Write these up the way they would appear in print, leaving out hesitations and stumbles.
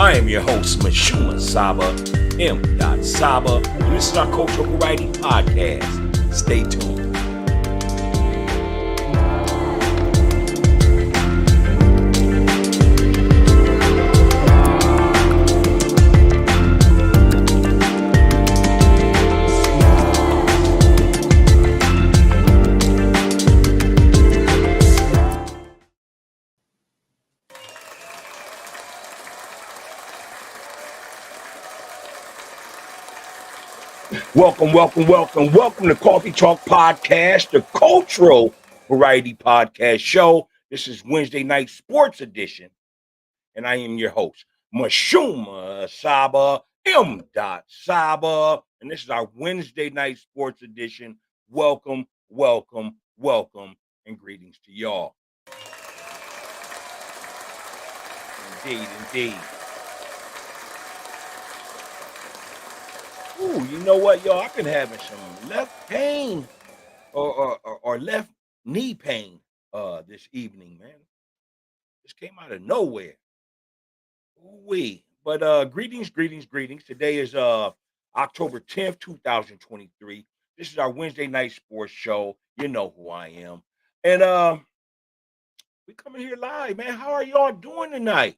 I am your host, Mashuma Saba, M. Saba, and this is our Cultural Variety Podcast. Stay tuned. Welcome to Coffee Talk Podcast, the Cultural Variety Podcast Show. This is Wednesday Night Sports Edition, and I am your host, Mashuma Saba, M. Saba, and this is our Wednesday Night Sports Edition. Welcome, and greetings to y'all. Indeed. Ooh, you know what, y'all? I've been having some left pain or left knee pain this evening, man. This came out of nowhere. Ooh-wee. But greetings. Today is October 10th, 2023. This is our Wednesday night sports show. You know who I am. And we coming here live, man. How are y'all doing tonight?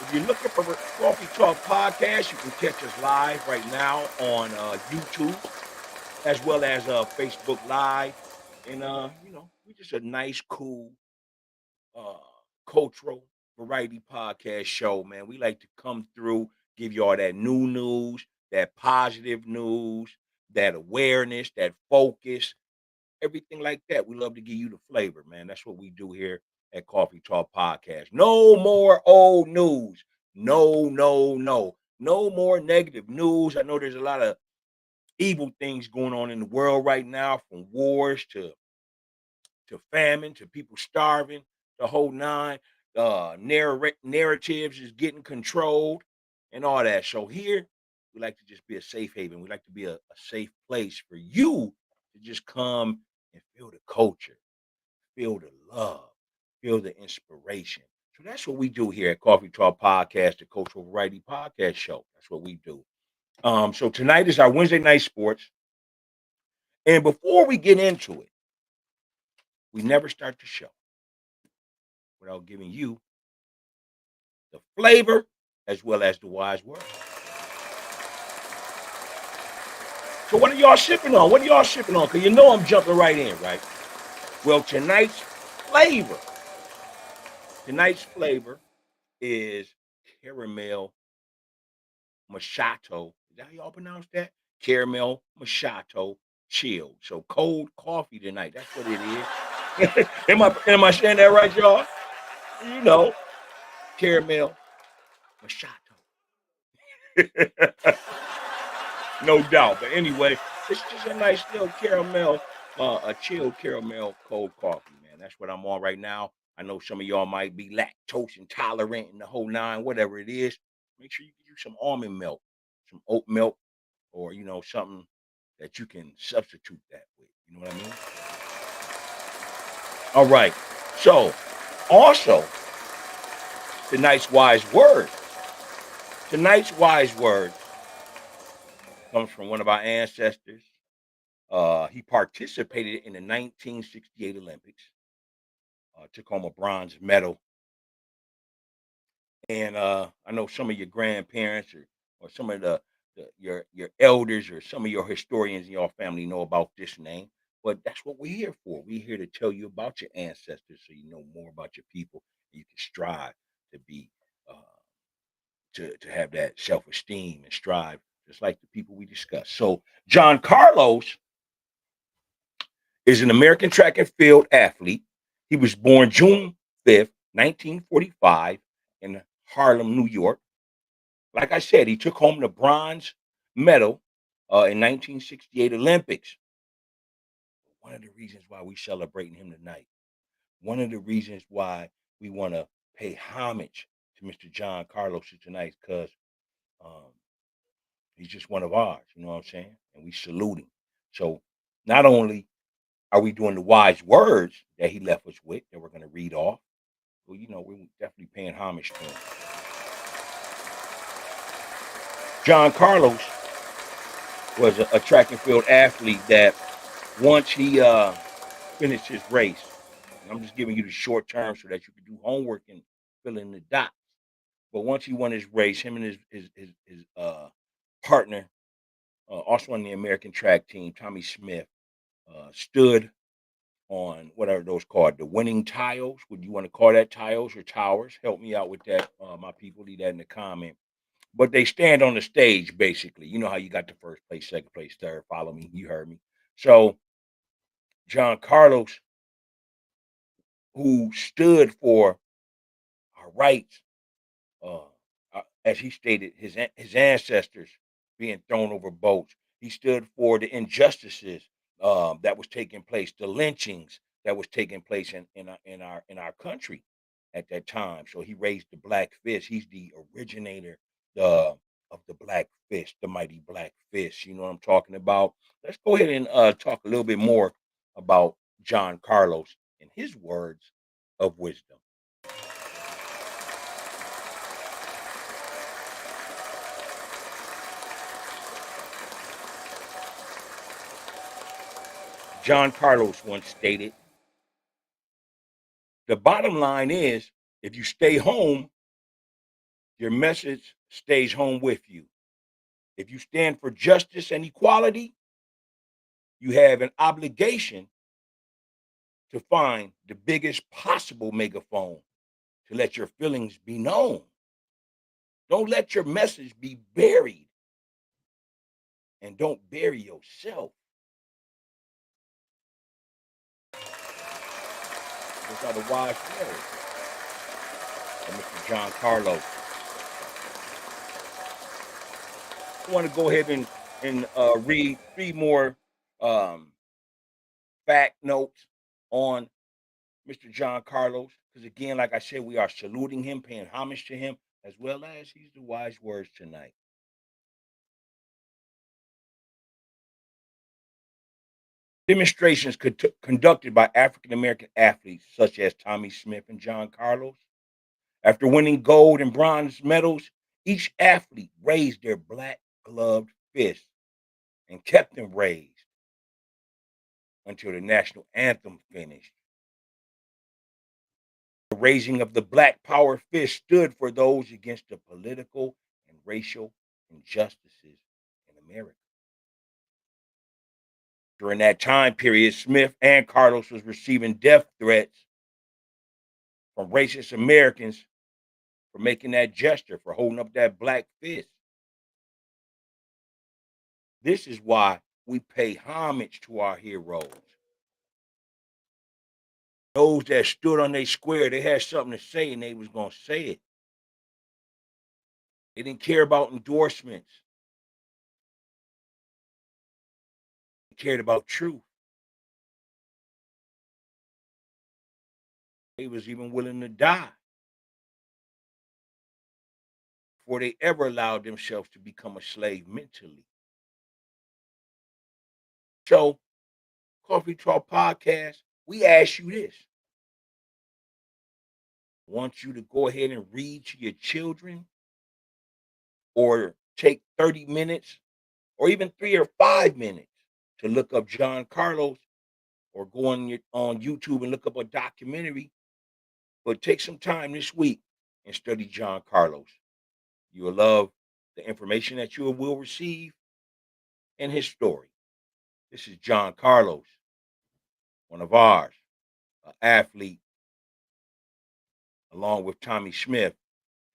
If you're looking for Coffee Talk Podcast, you can catch us live right now on YouTube, as well as Facebook Live. And, we're just a nice, cool, cultural variety podcast show, man. We like to come through, give you all that new news, that positive news, that awareness, that focus, everything like that. We love to give you the flavor, man. That's what we do here at Coffee Talk Podcast. No more old news. No more negative news. I know there's a lot of evil things going on in the world right now, from wars to famine, to people starving, the whole nine. Narratives is getting controlled and all that. So here, we like to just be a safe haven. We like to be a safe place for you to just come and feel the culture, feel the love, feel the inspiration. So that's what we do here at Coffee Talk Podcast, the Cultural Variety Podcast Show. That's what we do. So tonight is our Wednesday night sports. And before we get into it, we never start the show without giving you the flavor as well as the wise word. So what are y'all sipping on? Because you know I'm jumping right in, right? Well, tonight's flavor is caramel macchiato. Is that how y'all pronounce that? Caramel macchiato chilled. So cold coffee tonight. That's what it is. am I saying that right, y'all? You know, caramel macchiato. No doubt. But anyway, it's just a nice little caramel, a chilled caramel cold coffee, man. That's what I'm on right now. I know some of y'all might be lactose intolerant and the whole nine, whatever it is. Make sure you get you some almond milk, some oat milk, or something that you can substitute that with. You know what I mean? All right. So, also, tonight's wise word comes from one of our ancestors. He participated in the 1968 Olympics. Took home a bronze medal. And I know some of your grandparents or some of your elders or some of your historians in your family know about this name. But that's what we're here for. We're here to tell you about your ancestors so you know more about your people. And you can strive to be to have that self-esteem and strive just like the people we discussed. So John Carlos is an American track and field athlete. He was born June 5th, 1945 in Harlem, New York. Like I said, he took home the bronze medal in 1968 Olympics. One of the reasons why we're celebrating him tonight. One of the reasons why we want to pay homage to Mr. John Carlos tonight, because he's just one of ours, you know what I'm saying? And we salute him. So not only are we doing the wise words that he left us with that we're going to read off, Well, we're definitely paying homage to him. John Carlos was a track and field athlete that once he finished his race, and I'm just giving you the short term so that you can do homework and fill in the dots. But once he won his race, him and his partner, also on the American track team, Tommy Smith, stood on whatever those called, the winning tiles. Would you want to call that tiles or towers? Help me out with that, my people. Leave that in the comment. But they stand on the stage, basically. You know how you got the first place, second place, third. Follow me. You heard me. So John Carlos, who stood for our rights, uh, as he stated, his ancestors being thrown over boats. He stood for the injustices that was taking place, the lynchings that was taking place in our country at that time. So he raised the black fist. He's the originator uh, of the black fist, the mighty black fist. You know what I'm talking about? Let's go ahead and talk a little bit more about John Carlos and his words of wisdom. John Carlos once stated, the bottom line is if you stay home, your message stays home with you. If you stand for justice and equality, you have an obligation to find the biggest possible megaphone to let your feelings be known. Don't let your message be buried, and don't bury yourself. Those are the wise words of Mr. John Carlos. I want to go ahead and read three more um, fact notes on Mr. John Carlos, because again, like I said, we are saluting him, paying homage to him, as well as he's the wise words tonight. Demonstrations conducted by African American athletes such as Tommy Smith and John Carlos. After winning gold and bronze medals, each athlete raised their black gloved fists and kept them raised until the national anthem finished. The raising of the black power fist stood for those against the political and racial injustices in America. During that time period, Smith and Carlos was receiving death threats from racist Americans for making that gesture, for holding up that black fist. This is why we pay homage to our heroes. Those that stood on their square, they had something to say and they was going to say it. They didn't care about endorsements. They cared about truth. They was even willing to die before they ever allowed themselves to become a slave mentally. So, Coffee Talk Podcast, we ask you this. I want you to go ahead and read to your children or take 30 minutes or even 3 or 5 minutes to look up John Carlos or go on YouTube and look up a documentary. But take some time this week and study John Carlos. You will love the information that you will receive and his story. This is John Carlos, one of ours, an athlete, along with Tommy Smith,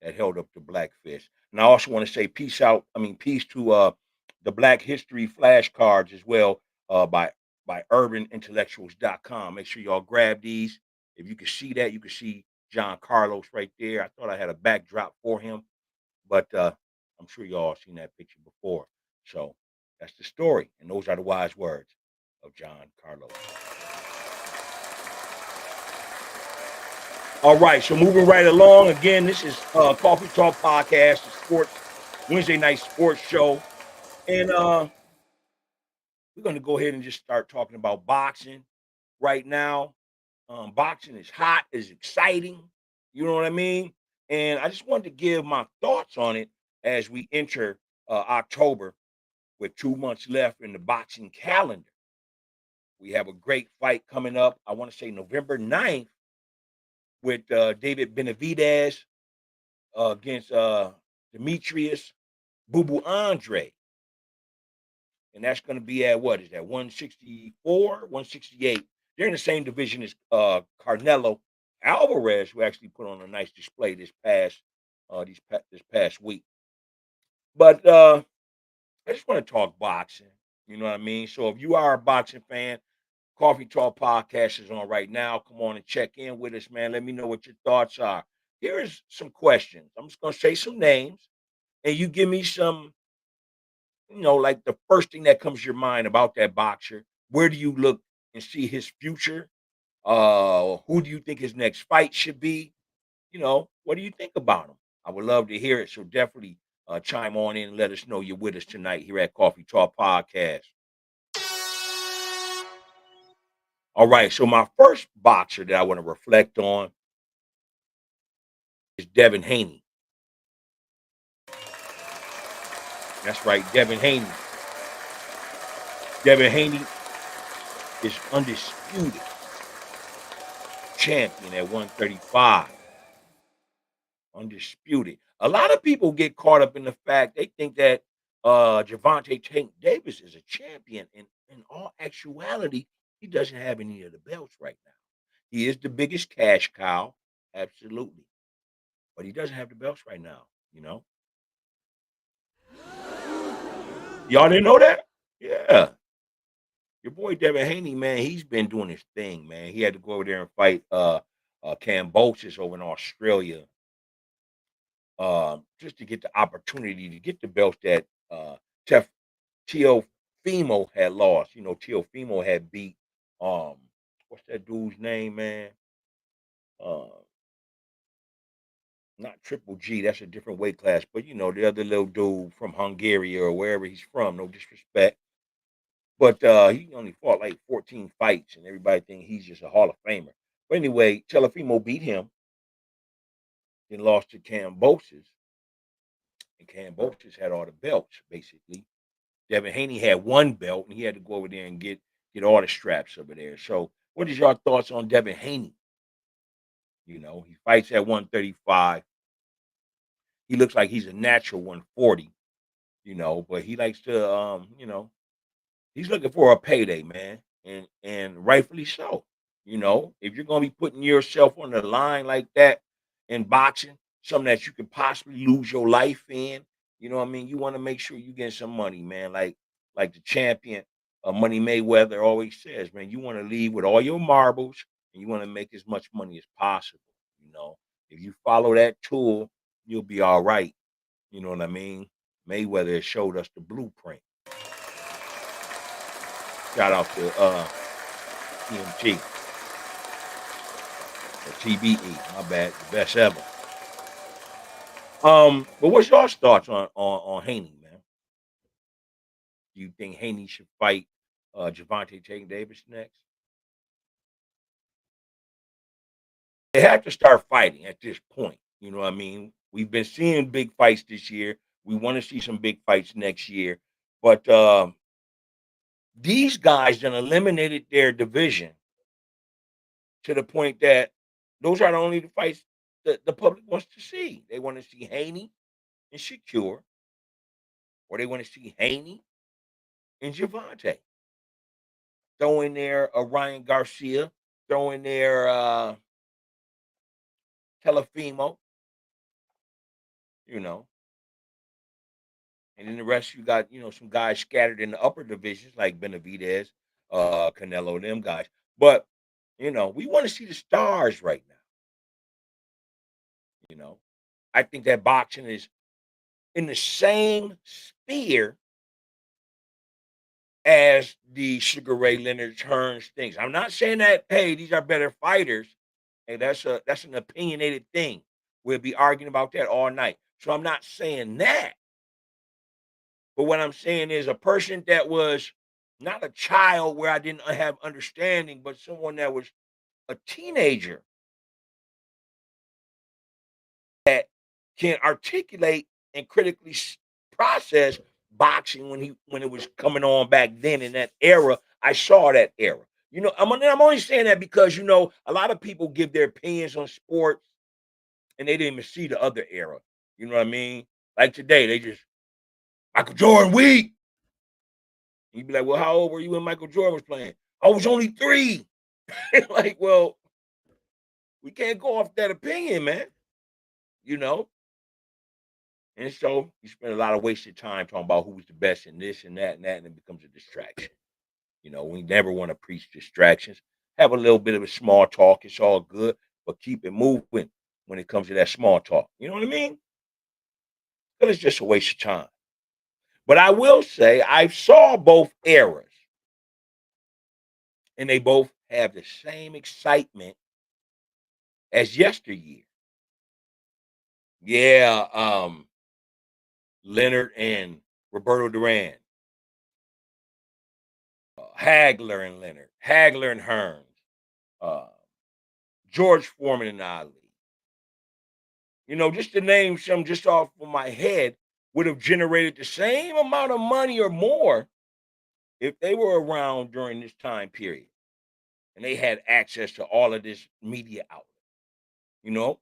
that held up the black fist. And I also want to say peace to the Black History flashcards as well, by urbanintellectuals.com. Make sure y'all grab these. If you can see that, you can see John Carlos right there. I thought I had a backdrop for him, but I'm sure y'all seen that picture before. So that's the story, and those are the wise words of John Carlos. All right, so moving right along. Again, this is Coffee Talk Podcast, the sports Wednesday night sports show, and we're going to go ahead and just start talking about boxing right now. Boxing is hot, is exciting. You know what I mean? And I just wanted to give my thoughts on it as we enter October with 2 months left in the boxing calendar. We have a great fight coming up. I want to say November 9th with David Benavidez against Demetrius Boo Boo Andre. And that's going to be at what is that 164, 168. They're in the same division as Carnelo Alvarez, who actually put on a nice display this past week. But I just want to talk boxing. You know what I mean? So if you are a boxing fan, Coffee Talk Podcast is on right now. Come on and check in with us, man. Let me know what your thoughts are. Here is some questions. I'm just going to say some names, and you give me some, like the first thing that comes to your mind about that boxer. Where do you look and see his future? Who do you think his next fight should be? What do you think about him? I would love to hear it. So definitely chime on in and let us know you're with us tonight here at Coffee Talk Podcast. All right. So my first boxer that I want to reflect on is Devin Haney. That's right, Devin Haney. Devin Haney is undisputed champion at 135. Undisputed. A lot of people get caught up in the fact they think that Javante Tank Davis is a champion. And in all actuality, he doesn't have any of the belts right now. He is the biggest cash cow, absolutely. But he doesn't have the belts right now, you know. Y'all didn't know that? Yeah. Your boy Devin Haney, man, he's been doing his thing, man. He had to go over there and fight Cambosis over in Australia, just to get the opportunity to get the belts that Tef Teofimo had lost. Teofimo had beat what's that dude's name, man? Uh, not Triple G. That's a different weight class, but the other little dude from Hungary or wherever he's from. No disrespect, but he only fought like 14 fights, and everybody think he's just a Hall of Famer. But anyway, Teofimo beat him, then lost to Cambosis, and Cambosis had all the belts basically. Devin Haney had one belt, and he had to go over there and get all the straps over there. So, what is your thoughts on Devin Haney? He fights at 135. He looks like he's a natural 140. But he likes to, he's looking for a payday, man, and rightfully so. If you're gonna be putting yourself on the line like that in boxing, something that you could possibly lose your life in, what I mean? You want to make sure you get some money, man. Like the champion, Money Mayweather always says, man, you want to leave with all your marbles and you want to make as much money as possible. You know, if you follow that tool, you'll be all right. You know what I mean? Mayweather has showed us the blueprint. Shout out to TMT or TBE. My bad, the best ever. But what's your thoughts on Haney, man? Do you think Haney should fight Javante Tank Davis next? They have to start fighting at this point. You know what I mean? We've been seeing big fights this year. We want to see some big fights next year. But these guys done eliminated their division to the point that those are the only fights that the public wants to see. They want to see Haney and Shakur, or they want to see Haney and Javante. Throw in there Ryan Garcia, throw in there Telefimo, you know, and then the rest you got, some guys scattered in the upper divisions like Benavidez, Canelo, them guys. But we want to see the stars right now. You know, I think that boxing is in the same sphere as the Sugar Ray Leonard Hearns things. I'm not saying that, hey, these are better fighters. Hey, that's an opinionated thing. We'll be arguing about that all night. So I'm not saying that. But what I'm saying is a person that was not a child where I didn't have understanding, but someone that was a teenager can articulate and critically process boxing when it was coming on back then in that era. I saw that era. I'm only saying that because a lot of people give their opinions on sports and they didn't even see the other era. You know what I mean? Like today, they just Michael Jordan weak. You'd be like, well, how old were you when Michael Jordan was playing? I was only 3. Like, well, we can't go off that opinion, man. You know? And so you spend a lot of wasted time talking about who's the best in this and that, and it becomes a distraction. We never want to preach distractions. Have a little bit of a small talk. It's all good, but keep it moving when it comes to that small talk. You know what I mean? Because it's just a waste of time. But I will say I saw both eras, and they both have the same excitement as yesteryear. Yeah, Leonard and Roberto Duran, Hagler and Leonard, Hagler and Hearns, uh, George Foreman and Ali. Just to name some just off of my head would have generated the same amount of money or more if they were around during this time period and they had access to all of this media outlet, you know?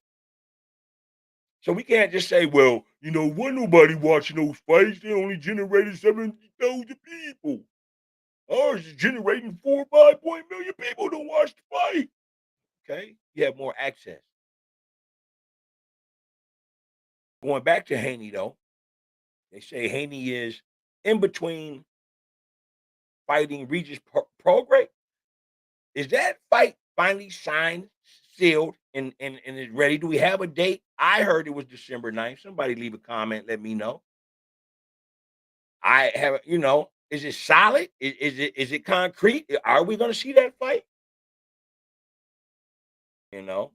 So we can't just say, well, wasn't nobody watching those fights. They only generated 70,000 people. Ours is generating 4 or 5 million people to watch the fight. Okay? You have more access. Going back to Haney, though, they say Haney is in between fighting Regis Prograis. Is that fight finally signed, sealed, and is ready? Do we have a date? I heard it was December 9th. Somebody leave a comment, let me know. I have, is it solid? Is it concrete? Are we going to see that fight? You know,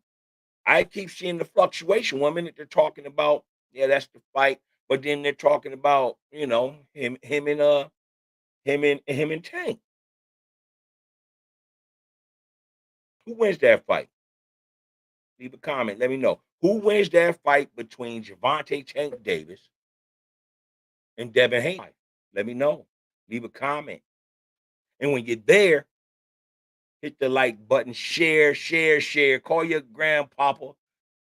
I keep seeing the fluctuation. 1 minute they're talking about, yeah, that's the fight, but then they're talking about, him and Tank. Who wins that fight? Leave a comment. Let me know. Who wins that fight between Gervonta Tank Davis and Devin Haney? Let me know. Leave a comment. And when you're there, hit the like button, share, share, share. Call your grandpapa.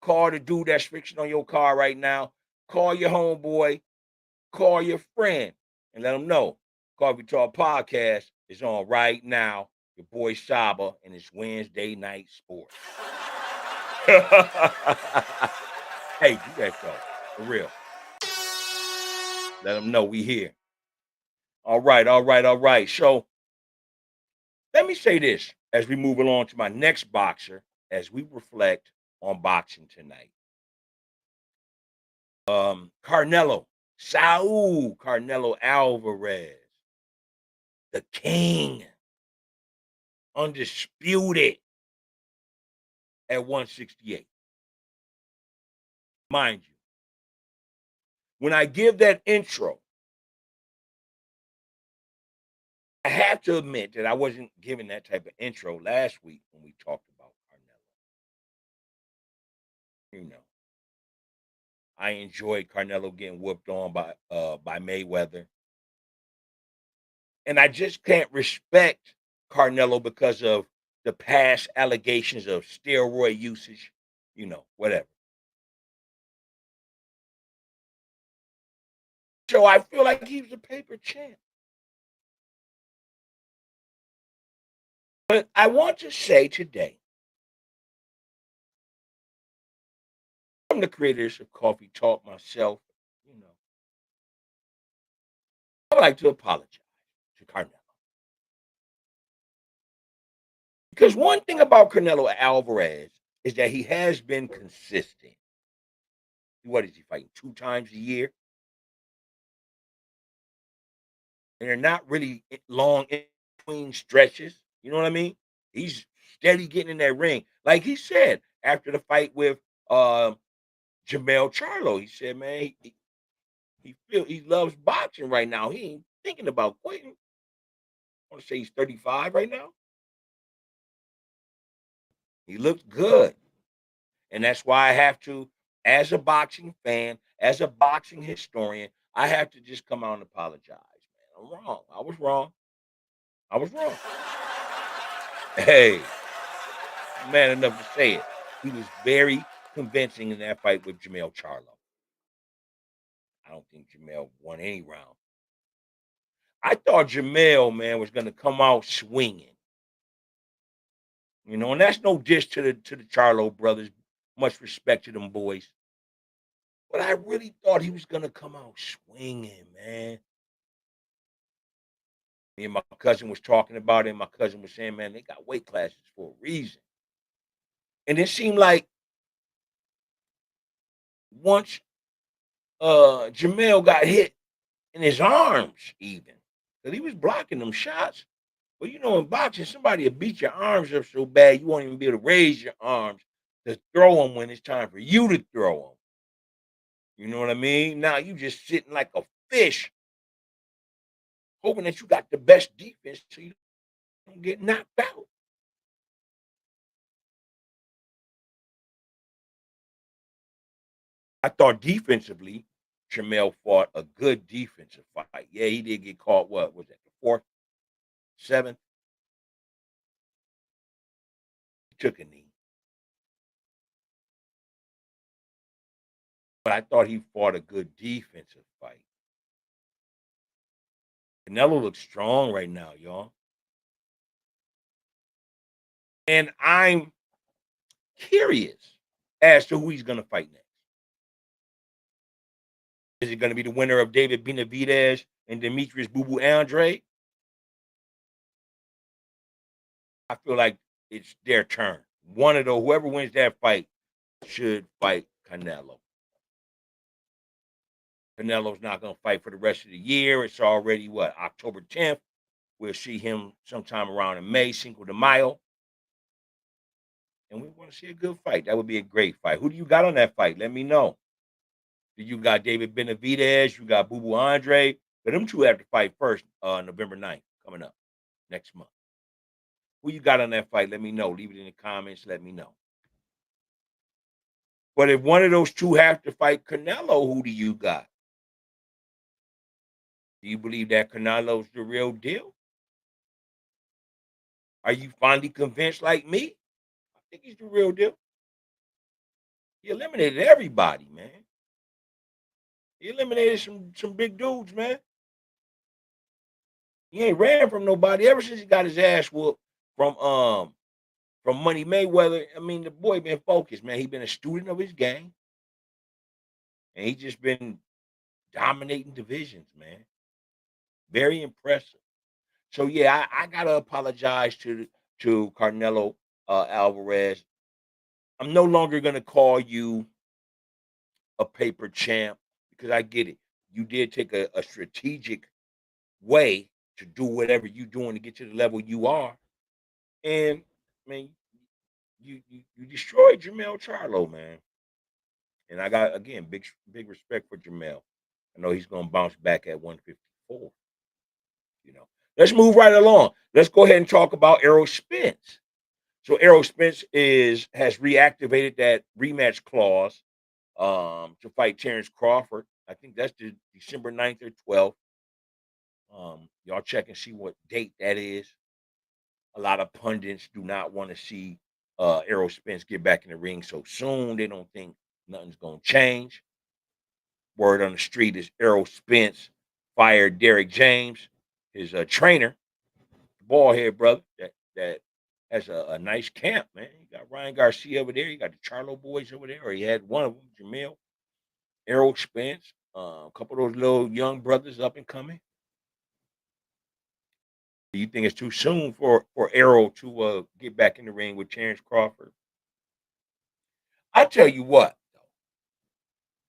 Call the dude that's fixing on your car right now. Call your homeboy. Call your friend and let them know. Coffee Talk Podcast is on right now. Your boy Saba and it's Wednesday night sports. Hey, do that though. For real. Let them know we here. All right, all right, all right. So let me say this as we move along to my next boxer as we reflect on boxing tonight. Canelo, Saul Canelo Alvarez, the king, undisputed at 168. Mind you, when I give that intro, I have to admit that I wasn't giving that type of intro last week when we talked about Canelo. I enjoyed Canelo getting whooped on by Mayweather. And I just can't respect Canelo because of the past allegations of steroid usage, whatever. So I feel like he was a paper champ. But I want to say today, I'm the creators of Coffee Talk myself, I would like to apologize to Canelo. Because one thing about Canelo Alvarez is that he has been consistent. What is he fighting 2 times a year? And they're not really long in between stretches. You know what I mean? He's steady getting in that ring. Like he said after the fight with Jamel Charlo, he said, man, he loves boxing right now. He ain't thinking about quitting. I want to say he's 35 right now. He looks good. And that's why I have to as a boxing fan, as a boxing historian, I have to just come out and apologize, man. I'm wrong. I was wrong. I was wrong. Hey, man enough to say it. He was very convincing in that fight with Jamel Charlo. I don't think Jamel won any round. I thought Jamel, man, was going to come out swinging. You know, and that's no diss to the Charlo brothers. Much respect to them boys. But I really thought he was going to come out swinging, man. Me and my cousin was talking about it, and my cousin was saying, man, they got weight classes for a reason. And it seemed like once Jamel got hit in his arms, even, because he was blocking them shots. But you know, in boxing, somebody will beat your arms up so bad you won't even be able to raise your arms to throw them when it's time for you to throw them. You know what I mean? Now you just sitting like a fish, hoping that you got the best defense so you don't get knocked out. I thought defensively, Jamel fought a good defensive fight. Yeah, he did get caught. What was that? The fourth, seventh? He took a knee. But I thought he fought a good defensive fight. Canelo looks strong right now, y'all. And I'm curious as to who he's going to fight next. Is it going to be the winner of David Benavidez and Demetrius Boo Boo Andre? I feel like it's their turn. One of those, whoever wins that fight, should fight Canelo. Canelo's not going to fight for the rest of the year. It's already what, October 10th. We'll see him sometime around in May, Cinco de Mayo. And we want to see a good fight. That would be a great fight. Who do you got on that fight? Let me know. Do you got David Benavidez? You got Boo Boo Andre? But them two have to fight first, November 9th, coming up next month. Who you got on that fight? Let me know. Leave it in the comments. Let me know. But if one of those two have to fight Canelo, who do you got? Do you believe that Canelo's the real deal? Are you finally convinced like me? I think he's the real deal. He eliminated everybody, man. He eliminated some big dudes, man. He ain't ran from nobody ever since he got his ass whooped from Money Mayweather. I mean, the boy been focused, man. He been a student of his game, and he just been dominating divisions, man. Very impressive. So yeah, I gotta apologize to Carnelo Alvarez. I'm no longer gonna call you a paper champ because I get it. You did take a strategic way to do whatever you're doing to get to the level you are. And man, you destroyed Jamel Charlo, man. And I got again big respect for Jamel. I know he's gonna bounce back at 154. You know, let's move right along. Let's go ahead and talk about Errol Spence. So Errol Spence has reactivated that rematch clause to fight Terrence Crawford. I think that's the December 9th or 12th. Y'all check and see what date that is. A lot of pundits do not want to see Errol Spence get back in the ring so soon. They don't think nothing's going to change. Word on the street is Errol Spence fired Derek James, his trainer, ball head brother that has a nice camp, man. You got Ryan Garcia over there. You got the Charlo boys over there. Or he had one of them, Jamil, Errol Spence, a couple of those little young brothers up and coming. Do you think it's too soon for Errol to get back in the ring with Terrence Crawford? I tell you what,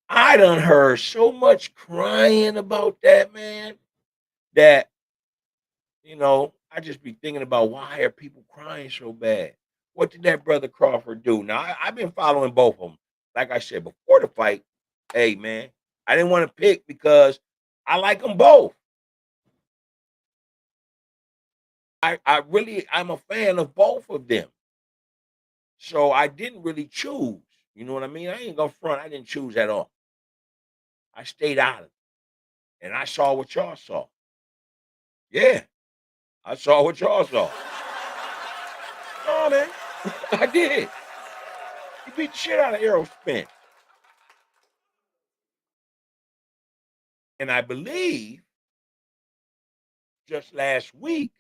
I done heard so much crying about that, man, that I just be thinking about why are people crying so bad? What did that brother Crawford do? Now I've been following both of them. Like I said before the fight, hey man, I didn't want to pick because I like them both. I'm a fan of both of them. So I didn't really choose. You know what I mean? I ain't gonna front. I didn't choose at all. I stayed out of it, and I saw what y'all saw. Yeah, I saw what y'all saw. No, man, I did. He beat the shit out of Errol Spence, and I believe just last week,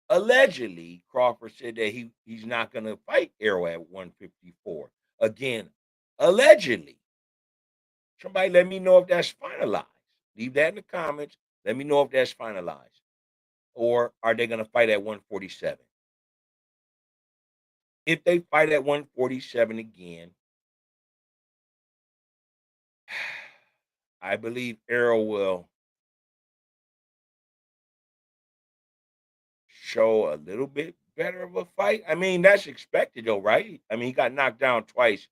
allegedly, Crawford said that he's not gonna fight Errol at 154 again. Allegedly, somebody let me know if that's finalized. Leave that in the comments. Let me know if that's finalized, or are they gonna fight at 147? If they fight at 147 again, I believe Errol will show a little bit better of a fight. I mean, that's expected though, right? I mean, he got knocked down twice,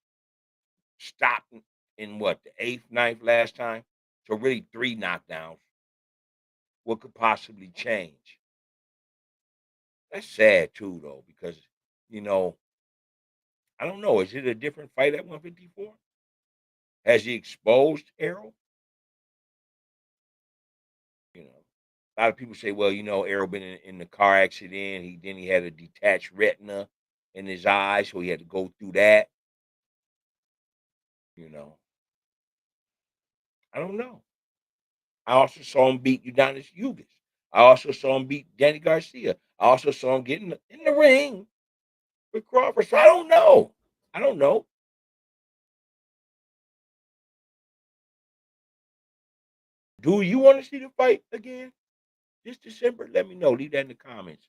stopped in what, the eighth, ninth last time. So really three knockdowns. What could possibly change? That's sad too, though, because you know, I don't know. Is it a different fight at 154? Has he exposed Errol? You know, a lot of people say, well, Errol been in the car accident. He had a detached retina in his eye, so he had to go through that. You know, I don't know. I also saw him beat Udonis Ugas. I also saw him beat Danny Garcia. I also saw him get in the ring with Crawford. So I don't know. I don't know. Do you want to see the fight again this December? Let me know. Leave that in the comments.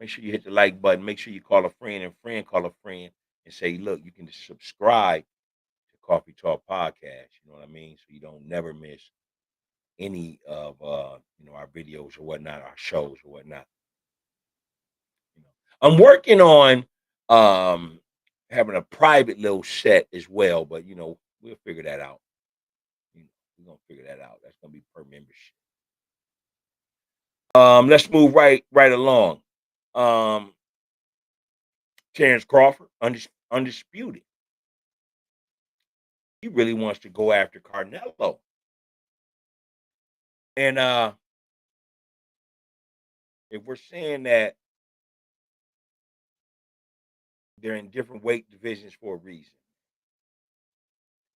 Make sure you hit the like button. Make sure you call a friend and friend call a friend and say, look, you can subscribe to Coffee Talk Podcast. You know what I mean? So you don't never miss any of our videos or whatnot, our shows or whatnot. I'm working on having a private little set as well, but we'll figure that out. We're gonna figure that out. That's gonna be per membership. Let's move right along. Um, Terrence Crawford, undisputed. He really wants to go after CANELO. And if we're saying that they're in different weight divisions for a reason,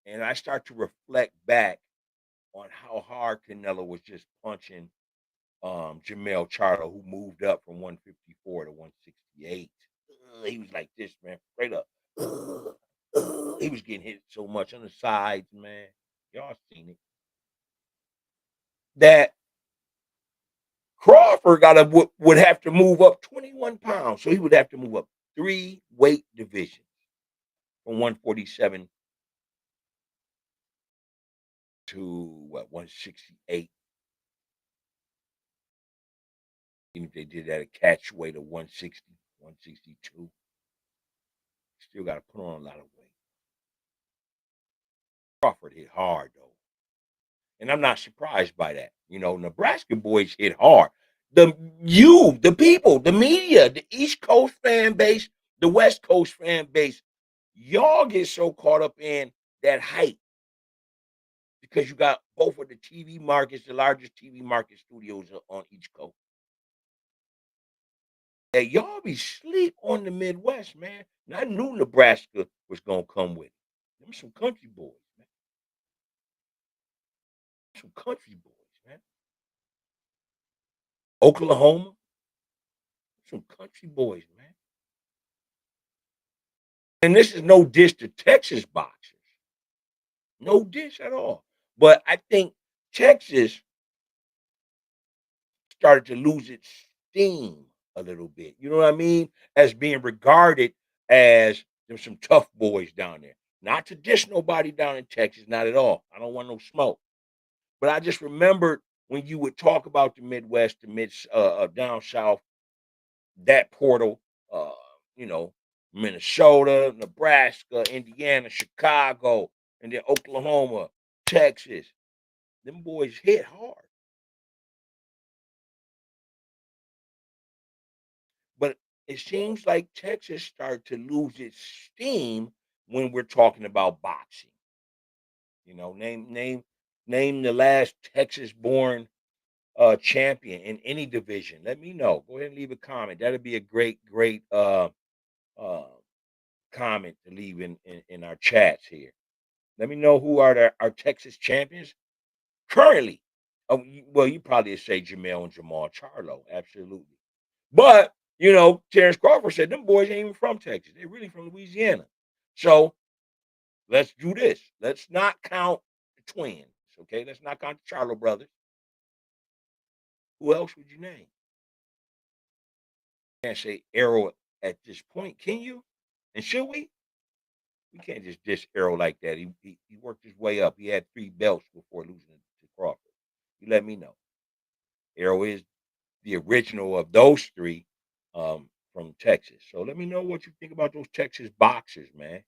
and I start to reflect back on how hard Canelo was just punching Jamel Charlo, who moved up from 154 to 168. He was like this, man, straight up. He was getting hit so much on the sides, man. Y'all seen it. That Crawford would have to move up 21 pounds. So he would have to move up 3 weight divisions from 147 to what, 168. Even if they did that a catch weight of 160, 162, still got to put on a lot of weight. Crawford hit hard though. And I'm not surprised by that. Nebraska boys hit hard. The people, the media, the East Coast fan base, the West Coast fan base, y'all get so caught up in that hype because you got both of the TV markets, the largest TV market studios on each coast. That y'all be sleep on the Midwest, man. And I knew Nebraska was gonna come with it. Them some country boys, man. Some country boys, man. Oklahoma, some country boys, man. And this is no dish to Texas boxers. No dish at all. But I think Texas started to lose its steam a little bit. You know what I mean? As being regarded as there's some tough boys down there. Not to dish nobody down in Texas, not at all. I don't want no smoke. But I just remembered when you would talk about the Midwest, the down south, that portal, uh, you know, Minnesota, Nebraska, Indiana, Chicago, and then Oklahoma, Texas. Them boys hit hard. But it seems like Texas started to lose its steam when we're talking about boxing. You know, name the last Texas-born champion in any division. Let me know. Go ahead and leave a comment. That'd be a great uh comment to leave in our chats here. Let me know who are our Texas champions currently. Oh, well, you probably say Jamel and Jamal Charlo, absolutely. But you know, Terrence Crawford said them boys ain't even from Texas; they're really from Louisiana. So let's do this. Let's not count the twins, okay? Let's not count the Charlo brothers. Who else would you name? Can't say Errol at this point, can you? And should we? We can't just diss Errol like that. He worked his way up. He had 3 belts before losing to Crawford. You let me know. Errol is the original of those 3 from Texas. So let me know what you think about those Texas boxers, man.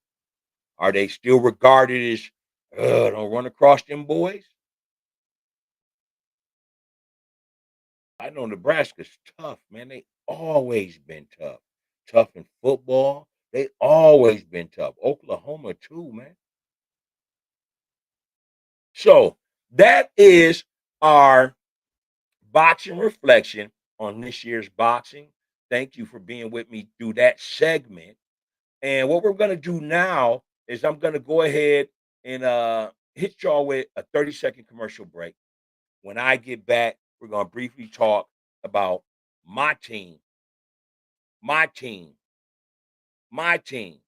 Are they still regarded as don't run across them boys? I know Nebraska's tough, man. They always been tough. Tough in football. They always been tough. Oklahoma too, man. So that is our boxing reflection on this year's boxing. Thank you for being with me through that segment. And what we're gonna do now is I'm gonna go ahead and hit y'all with a 30-second commercial break. When I get back, we're gonna briefly talk about my team, my team, my team.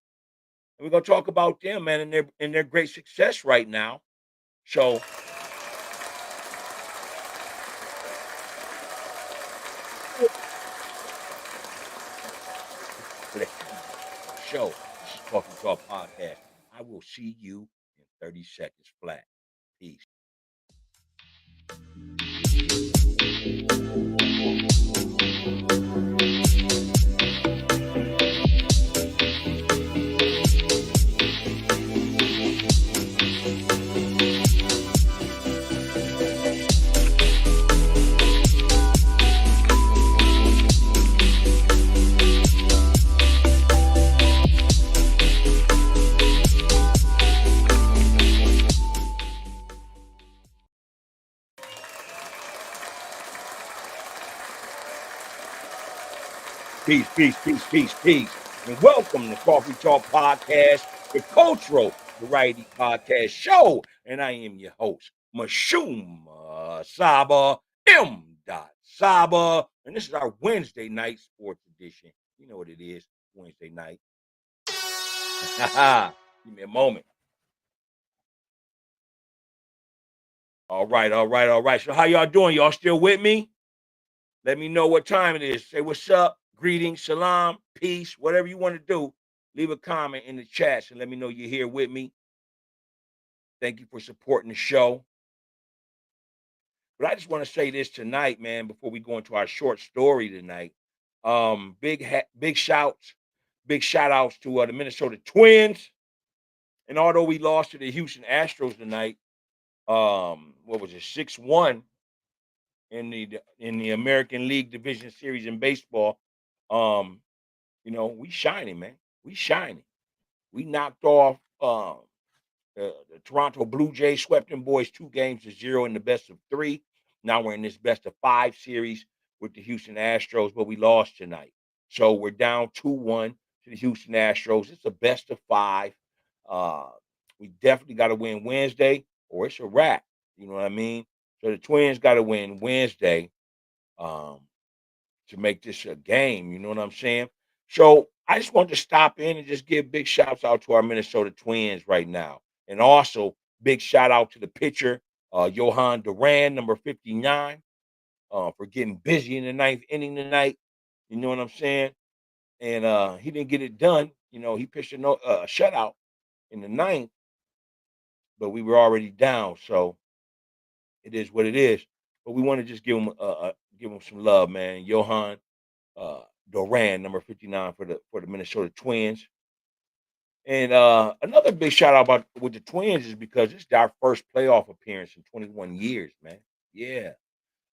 And we're gonna talk about them, man, and their great success right now. So show. This is Coffee Talk Podcast. I will see you in 30 seconds flat. Peace. Peace. And welcome to Coffee Talk Podcast, the cultural variety podcast show. And I am your host, Mashum Saba M. Saba. And this is our Wednesday night sports edition. You know what it is, Wednesday night. Give me a moment. All right. So how y'all doing? Y'all still with me? Let me know what time it is. Say what's up, greetings, salam, peace, whatever you want to do. Leave a comment in the chats and let me know you're here with me. Thank you for supporting the show. But I just want to say this tonight, man, before we go into our short story tonight. Big shout outs to the Minnesota Twins. And although we lost to the Houston Astros tonight, what was it, 6-1 in the American League Division Series in baseball. You know, we shining, man. We shining. We knocked off the Toronto Blue Jays, swept them boys 2-0 in the best of 3. Now we're in this best of 5 series with the Houston Astros, but we lost tonight. So we're down 2-1 to the Houston Astros. It's a best of 5. Uh, we definitely got to win Wednesday or it's a wrap. You know what I mean? So the Twins got to win Wednesday. To make this a game. You know what I'm saying? So I just want to stop in and just give big shouts out to our Minnesota Twins right now. And also big shout out to the pitcher, Johan Duran, number 59, for getting busy in the 9th inning tonight. You know what I'm saying? And he didn't get it done. You know, he pitched a shutout in the 9th, but we were already down. So it is what it is. But we want to just give him some love, man. Johan uh, Duran, number 59 for the Minnesota Twins. And another big shout out about with the Twins is because it's our first playoff appearance in 21 years, man. Yeah.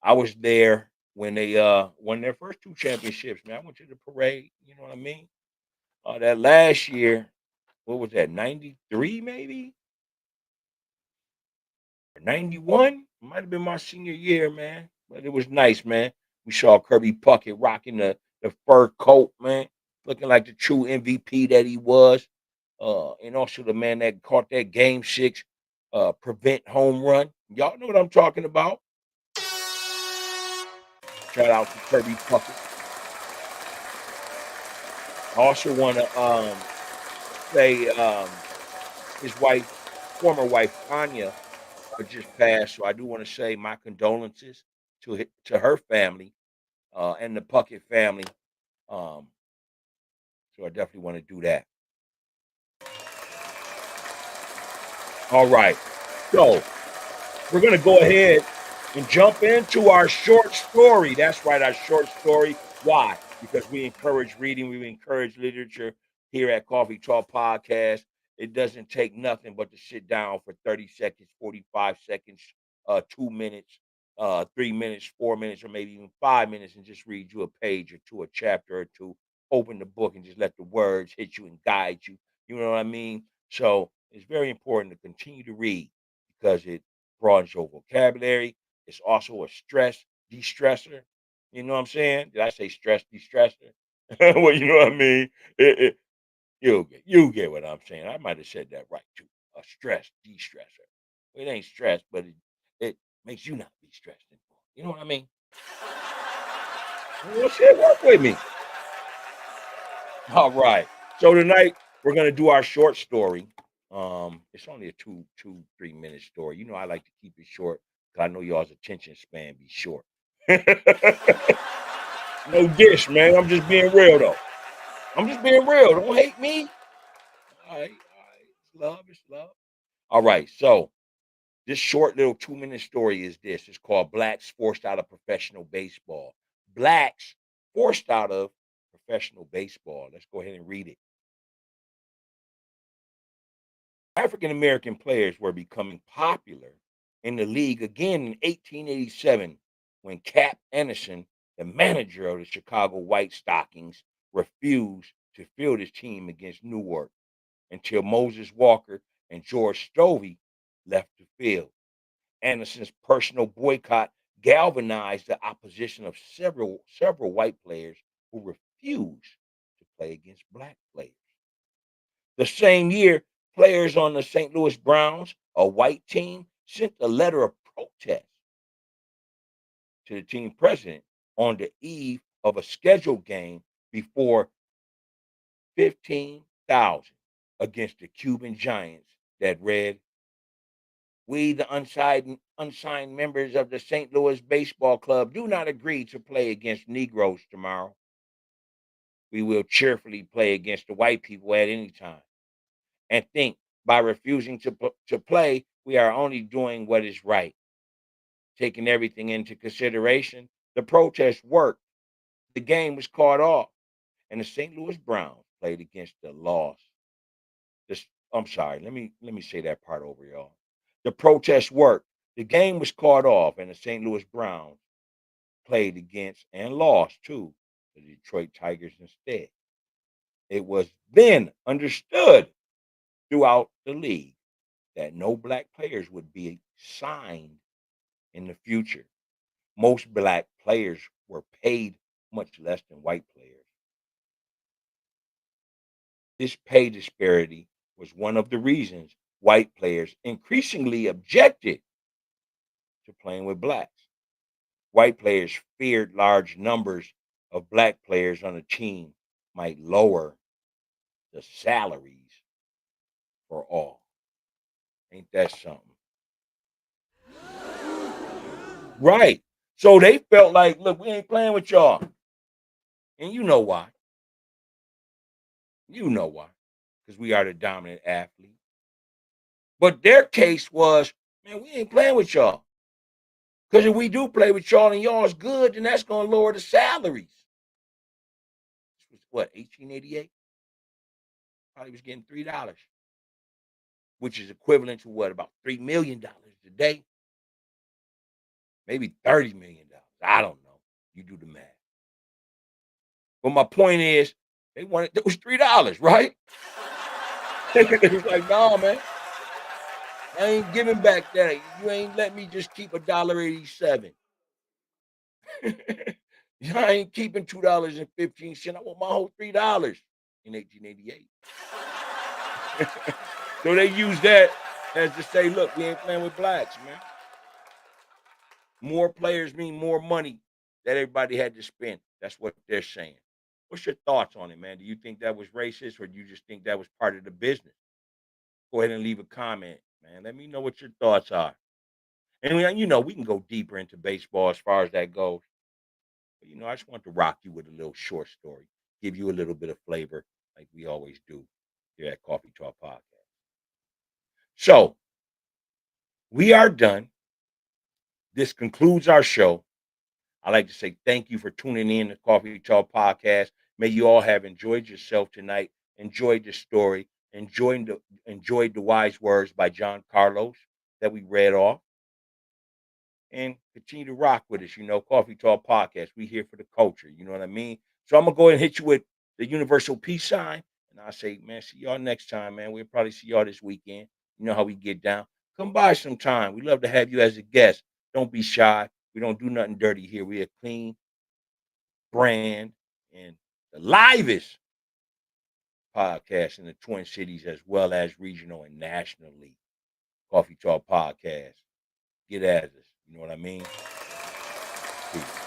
I was there when they won their first 2 championships, man. I went to the parade, you know what I mean? That last year, what was that, 93 maybe? Or 91? Might have been my senior year, man. But it was nice, man. We saw Kirby Puckett rocking the fur coat, man, looking like the true MVP that he was. And also the man that caught that game six prevent home run. Y'all know what I'm talking about. Shout out to Kirby Puckett. I also want to say his wife, former wife Tanya, just passed. So I do want to say my condolences to her family and the Puckett family. Um, so I definitely want to do that. All right. So we're going to go ahead and jump into our short story. That's right, our short story. Why? Because we encourage reading, we encourage literature here at Coffee Talk Podcast. It doesn't take nothing but to sit down for 30 seconds, 45 seconds, 2 minutes, 3 minutes, 4 minutes, or maybe even 5 minutes and just read you a page or two, a chapter or two. Open the book and just let the words hit you and guide you. You know what I mean? So it's very important to continue to read because it broadens your vocabulary. It's also a stress de-stressor. You know what I'm saying? Did I say stress de-stressor? Well, you know what I mean. You get what I'm saying. I might have said that right too. A stress de-stressor. It ain't stress, but it makes you not be stressed anymore. You know what I mean? Well, shit, work with me. All right. So tonight we're gonna do our short story. It's only a 3 minute story. You know, I like to keep it short because I know y'all's attention span be short. No dish, man. I'm just being real though. I'm just being real. Don't hate me. All right, all right. It's love, it's love. All right. So this short little 2 minute story is this. It's called Blacks Forced Out of Professional Baseball. Blacks forced out of professional baseball. Let's go ahead and read it. African American players were becoming popular in the league again in 1887 when Cap Anderson, the manager of the Chicago White Stockings, refused to field his team against Newark until Moses Walker and George Stovey left the field. Anderson's personal boycott galvanized the opposition of several white players who refused to play against black players. The same year, players on the St. Louis Browns, a white team, sent a letter of protest to the team president on the eve of a scheduled game before 15,000 against the Cuban Giants that read, "We, the unsigned members of the St. Louis Baseball Club, do not agree to play against Negroes tomorrow. We will cheerfully play against the white people at any time, and think by refusing to play, we are only doing what is right. Taking everything into consideration, the protest worked. The game was called off, and the St. Louis Browns played against the loss. I'm sorry, let me say that part over, y'all. The protest worked. The game was called off, and the St. Louis Browns played against and lost to the Detroit Tigers instead. It was then understood throughout the league that no black players would be signed in the future. Most black players were paid much less than white players. This pay disparity was one of the reasons white players increasingly objected to playing with blacks. White players feared large numbers of black players on a team might lower the salaries for all. Ain't that something? Right. So they felt like, look, we ain't playing with y'all. And you know why. You know why. Because we are the dominant athlete. But their case was, man, we ain't playing with y'all. Because if we do play with y'all and y'all's good, then that's going to lower the salaries. This was what, 1888? Probably was getting $3, which is equivalent to what, about $3 million today? Maybe $30 million. I don't know. You do the math. But my point is, they wanted those $3, right? It was like, "Nah, man, I ain't giving back that. You ain't let me just keep $1.87. I ain't keeping $2.15. I want my whole $3 in 1888." So they use that as to say, "Look, we ain't playing with blacks, man." More players mean more money that everybody had to spend. That's what they're saying. What's your thoughts on it, man? Do you think that was racist, or do you just think that was part of the business? Go ahead and leave a comment, man. Let me know what your thoughts are. And we can go deeper into baseball as far as that goes. But I just want to rock you with a little short story, give you a little bit of flavor, like we always do here at Coffee Talk Podcast. So we are done. This concludes our show. I'd like to say thank you for tuning in to Coffee Talk Podcast. May you all have enjoyed yourself tonight, enjoyed the story, enjoyed the wise words by John Carlos that we read off, and continue to rock with us. Coffee Talk Podcast. We here for the culture. You know what I mean? So I'm gonna go ahead and hit you with the universal peace sign, and I say, man, see y'all next time, man. We'll probably see y'all this weekend. You know how we get down. Come by sometime. We love to have you as a guest. Don't be shy. We don't do nothing dirty here. We are clean brand and the livest podcast in the Twin Cities, as well as regional and nationally. Coffee Talk Podcast. Get at us. You know what I mean? Peace.